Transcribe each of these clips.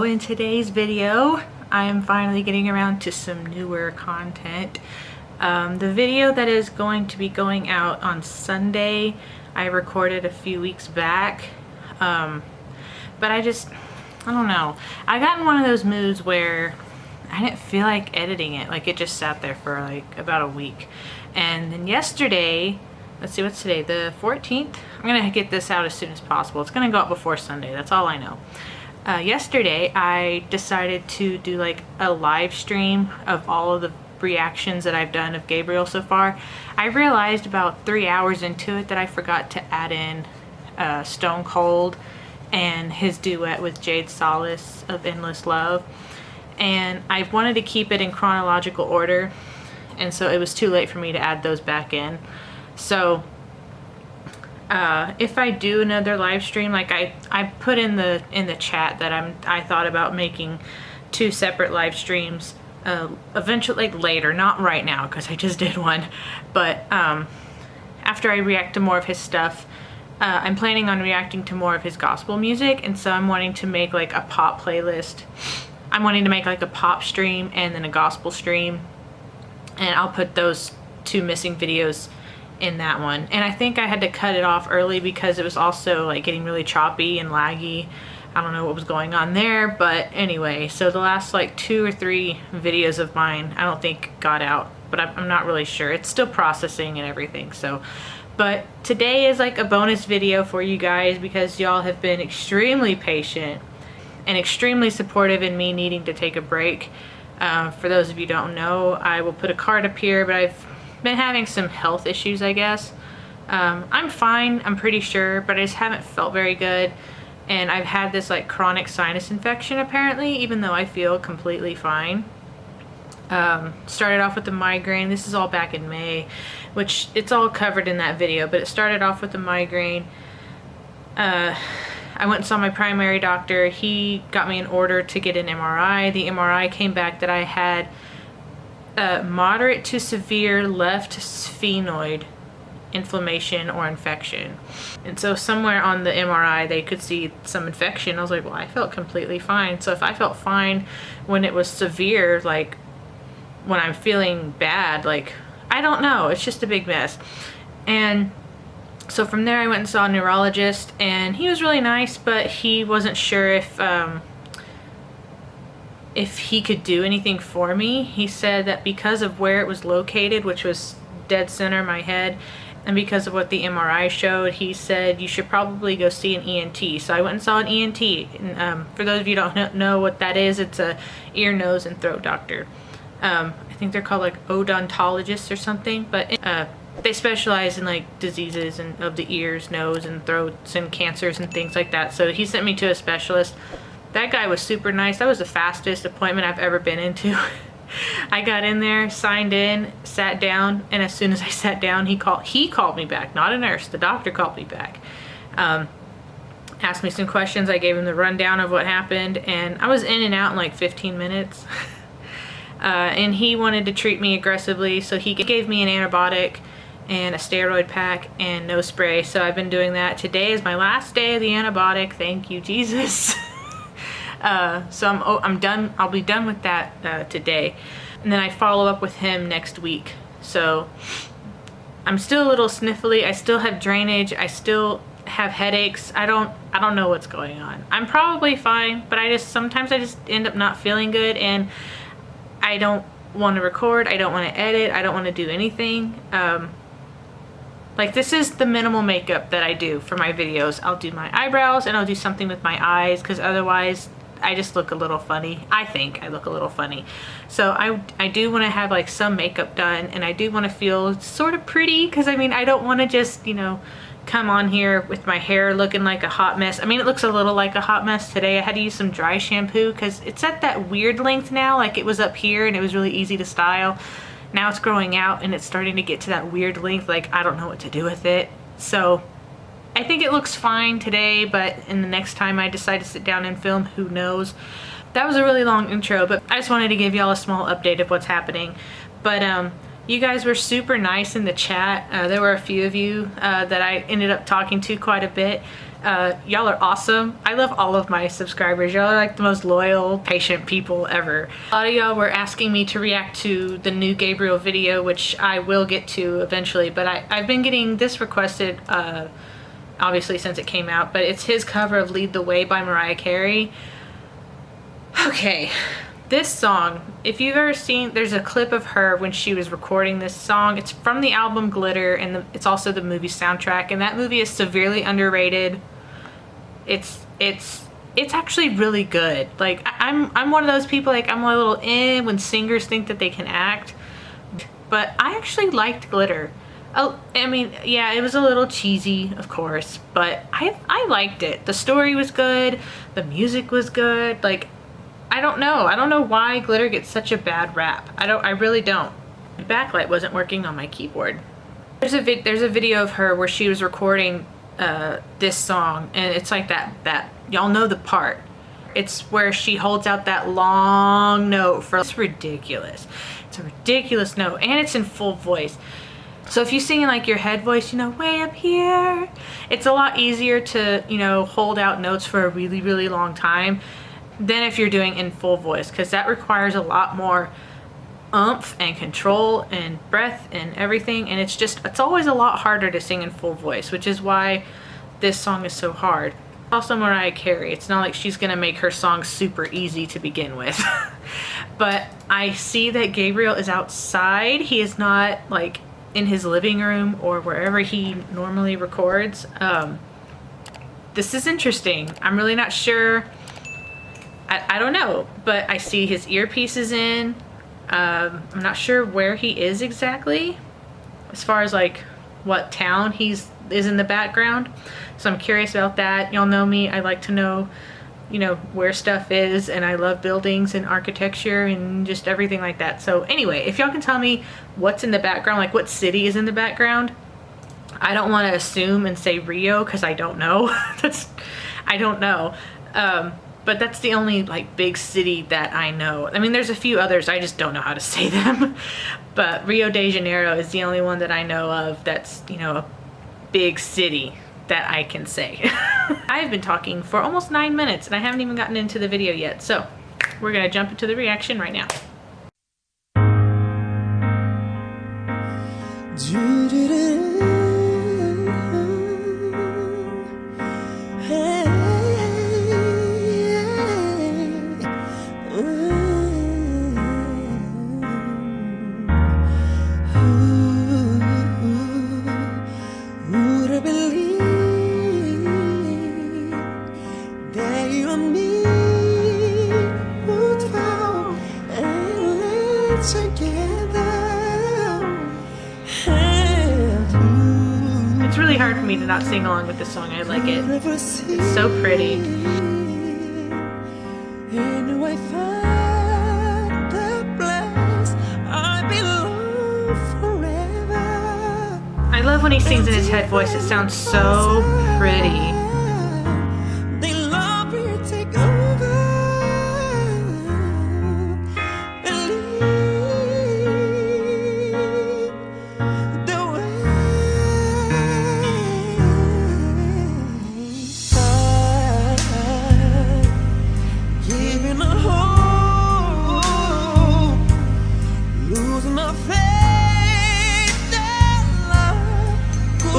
So in today's video, I am finally getting around to some newer content. The video that is going to be going out on Sunday, I recorded a few weeks back, but I don't know. I got in one of those moods where I didn't feel like editing it. Like, it just sat there for like about a week. And then yesterday, let's see, what's today? The 14th? I'm gonna get this out as soon as possible. It's gonna go out before Sunday, that's all I know. Yesterday, I decided to do like a live stream of all of the reactions that I've done of Gabriel so far. I realized about 3 hours into it that I forgot to add in Stone Cold and his duet with Jade Solace of Endless Love. And I wanted to keep it in chronological order, and so it was too late for me to add those back in. So if I do another live stream, like I put in the chat that I thought about making 2 separate live streams eventually, like later, not right now because I just did one, but after I react to more of his stuff. I'm planning on reacting to more of his gospel music, and so I'm wanting to make like a pop playlist. I'm wanting to make like a pop stream and then a gospel stream, and I'll put those 2 missing videos in that one. And I think I had to cut it off early because it was also like getting really choppy and laggy. I don't know what was going on there, but anyway, so the last like 2 or 3 videos of mine I don't think got out, but I'm not really sure. It's still processing and everything. So but today is like a bonus video for you guys because y'all have been extremely patient and extremely supportive in me needing to take a break. For those of you who don't know, I will put a card up here, but I've been having some health issues, I guess. I'm fine, I'm pretty sure, but I just haven't felt very good. And I've had this like chronic sinus infection apparently, even though I feel completely fine. Started off with the migraine. This is all back in May, which it's all covered in that video, but it started off with the migraine. I went and saw my primary doctor. He got me an order to get an MRI. The MRI came back that I had moderate to severe left sphenoid inflammation or infection. And so somewhere on the MRI they could see some infection. I was like, well, I felt completely fine. So if I felt fine when it was severe, like when I'm feeling bad, like, I don't know, it's just a big mess. And so from there I went and saw a neurologist, and he was really nice, but he wasn't sure if he could do anything for me. He said that because of where it was located, which was dead center of my head, and because of what the MRI showed, he said you should probably go see an ENT. So I went and saw an ENT, and for those of you who don't know what that is, it's a ear, nose, and throat doctor. I think they're called like odontologists or something, but they specialize in like diseases of the ears, nose, and throats, and cancers and things like that. So he sent me to a specialist. That guy was super nice. That was the fastest appointment I've ever been into. I got in there, signed in, sat down, and as soon as I sat down, he called me back. Not a nurse, the doctor called me back. Asked me some questions. I gave him the rundown of what happened, and I was in and out in like 15 minutes. And he wanted to treat me aggressively, so he gave me an antibiotic and a steroid pack and no spray. So I've been doing that. Today is my last day of the antibiotic. Thank you, Jesus. So I'm done. I'll be done with that today, and then I follow up with him next week. So I'm still a little sniffly. I still have drainage. I still have headaches. I don't know what's going on. I'm probably fine, but sometimes I just end up not feeling good, and I don't want to record. I don't want to edit. I don't want to do anything. Like, this is the minimal makeup that I do for my videos. I'll do my eyebrows and I'll do something with my eyes, because otherwise I just look a little funny. I think I look a little funny. So I do want to have like some makeup done, and I do want to feel sort of pretty, because I mean, I don't want to just, you know, come on here with my hair looking like a hot mess. I mean, it looks a little like a hot mess today. I had to use some dry shampoo because it's at that weird length now. Like, it was up here and it was really easy to style. Now it's growing out and it's starting to get to that weird length. Like, I don't know what to do with it. So I think it looks fine today, but in the next time I decide to sit down and film, who knows. That was a really long intro, but I just wanted to give y'all a small update of what's happening. But you guys were super nice in the chat. There were a few of you that I ended up talking to quite a bit. Y'all are awesome. I love all of my subscribers. Y'all are like the most loyal, patient people ever. A lot of y'all were asking me to react to the new Gabriel video, which I will get to eventually, but I've been getting this requested obviously since it came out, but it's his cover of Lead the Way by Mariah Carey. Okay, this song, if you've ever seen, there's a clip of her when she was recording this song. It's from the album Glitter, and it's also the movie soundtrack, and that movie is severely underrated. It's actually really good. Like, I'm one of those people, like, I'm a little when singers think that they can act, but I actually liked Glitter. Oh, I mean, yeah, it was a little cheesy, of course, but I liked it. The story was good, the music was good. Like, I don't know why Glitter gets such a bad rap. I really don't. The backlight wasn't working on my keyboard. There's a video of her where she was recording this song, and it's like that y'all know the part. It's where she holds out that long note for, it's ridiculous. It's a ridiculous note, and it's in full voice. So if you sing in like your head voice, you know, way up here, it's a lot easier to, you know, hold out notes for a really, really long time than if you're doing in full voice, because that requires a lot more oomph and control and breath and everything, and it's always a lot harder to sing in full voice, which is why this song is so hard. Also Mariah Carey, it's not like she's gonna make her songs super easy to begin with. But I see that Gabriel is outside. He is not like in his living room or wherever he normally records. This is interesting. I'm really not sure. I don't know, but I see his earpieces in. I'm not sure where he is exactly, as far as like what town is in the background. So I'm curious about that. Y'all know me, I like to know, you know, where stuff is, and I love buildings and architecture and just everything like that. So anyway, if y'all can tell me what's in the background, like what city is in the background. I don't want to assume and say Rio, because I don't know. I don't know. But that's the only like big city that I know. I mean, there's a few others, I just don't know how to say them. But Rio de Janeiro is the only one that I know of that's, you know, a big city that I can say. I've been talking for almost 9 minutes and I haven't even gotten into the video yet. So we're gonna jump into the reaction right now. It's really hard for me to not sing along with this song. I like it. It's so pretty. I love when he sings in his head voice. It sounds so pretty.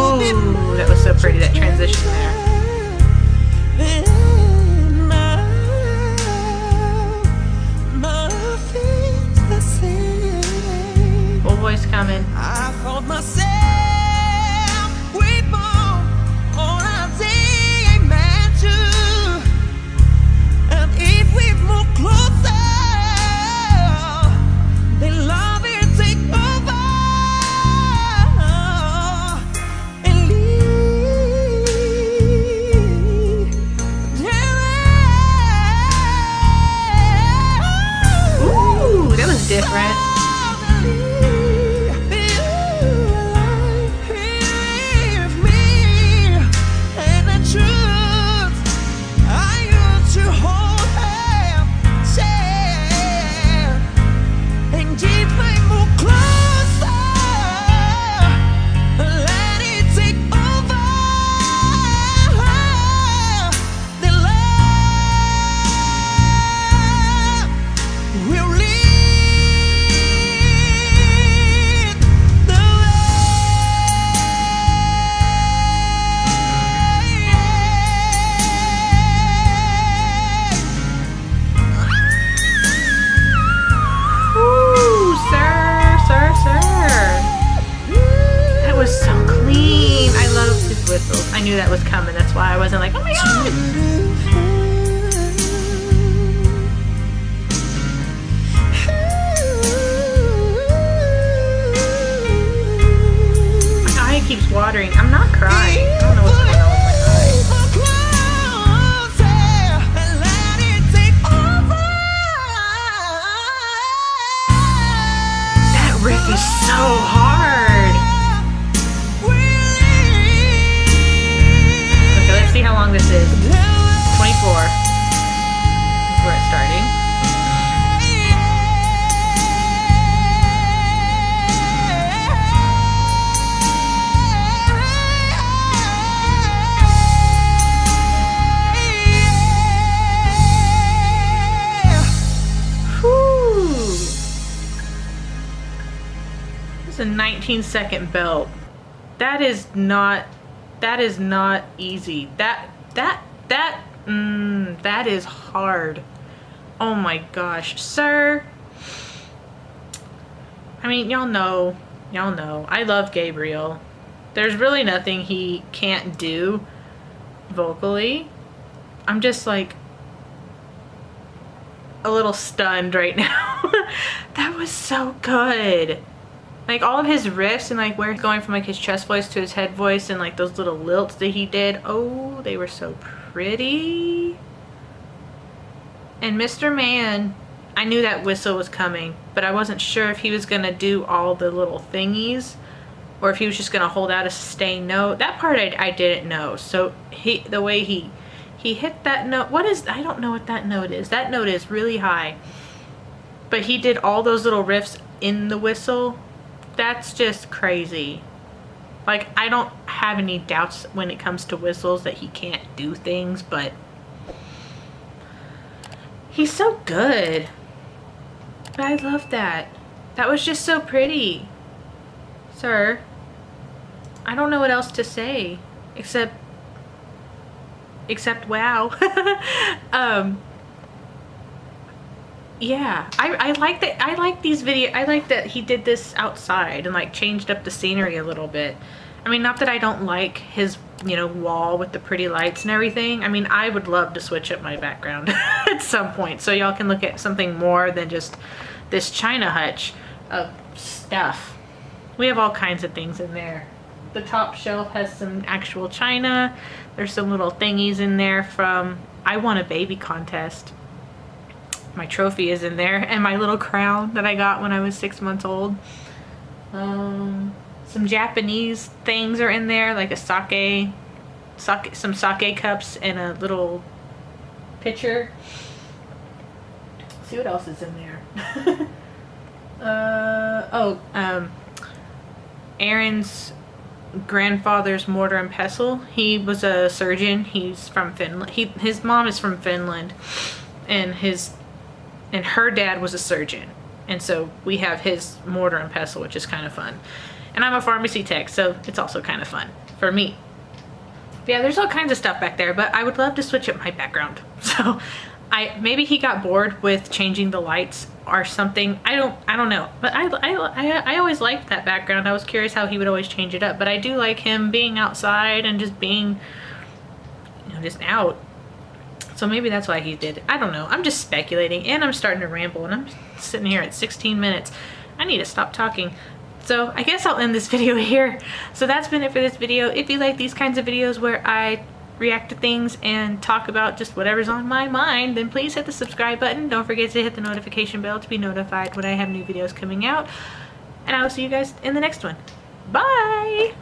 Ooh, that was so pretty, that transition there. Full voice coming. I thought myself way more on a day I met you, and if we move closer, then love will take over. Different. will lead the Ooh, sir. That was so clean. I love his whistles. I knew that was coming. That's why I wasn't like, oh my god. My eye keeps watering. I'm not crying. I don't know what's going on with my eye. That riff is so hard. Okay, let's see how long this is. 24 is where it's starting. It's a 19-second belt. That is not easy. That is hard. Oh my gosh, sir. I mean, y'all know. I love Gabriel. There's really nothing he can't do vocally. I'm just like a little stunned right now. That was so good. Like all of his riffs and like where he's going from like his chest voice to his head voice and like those little lilts that he did. Oh, they were so pretty. And Mr. Man, I knew that whistle was coming, but I wasn't sure if he was gonna do all the little thingies or if he was just gonna hold out a sustained note. That part I didn't know. So the way he hit that note, I don't know what that note is. That note is really high. But he did all those little riffs in the whistle. That's just crazy. Like, I don't have any doubts when it comes to whistles that he can't do things, but he's so good. But I love that. That was just so pretty. Sir, I don't know what else to say except wow. Yeah, I like that. I like these videos. I like that he did this outside and like changed up the scenery a little bit. I mean, not that I don't like his, you know, wall with the pretty lights and everything. I mean, I would love to switch up my background at some point so y'all can look at something more than just this china hutch of stuff. We have all kinds of things in there. The top shelf has some actual china. There's some little thingies in there from I Won a Baby contest. My trophy is in there, and my little crown that I got when I was 6 months old. Some Japanese things are in there, like a sake, some sake cups, and a little pitcher. Let's see what else is in there. Aaron's grandfather's mortar and pestle. He was a surgeon. He's from Finland. His mom is from Finland, and her dad was a surgeon, and so we have his mortar and pestle, which is kind of fun. And I'm a pharmacy tech, so it's also kind of fun for me. But yeah, there's all kinds of stuff back there, but I would love to switch up my background. So maybe he got bored with changing the lights or something. I don't know, but I always liked that background. I was curious how he would always change it up, but I do like him being outside and just being, you know, just out. So maybe that's why he did it. I don't know. I'm just speculating, and I'm starting to ramble, and I'm sitting here at 16 minutes. I need to stop talking. So I guess I'll end this video here. So that's been it for this video. If you like these kinds of videos where I react to things and talk about just whatever's on my mind, then please hit the subscribe button. Don't forget to hit the notification bell to be notified when I have new videos coming out. And I will see you guys in the next one. Bye!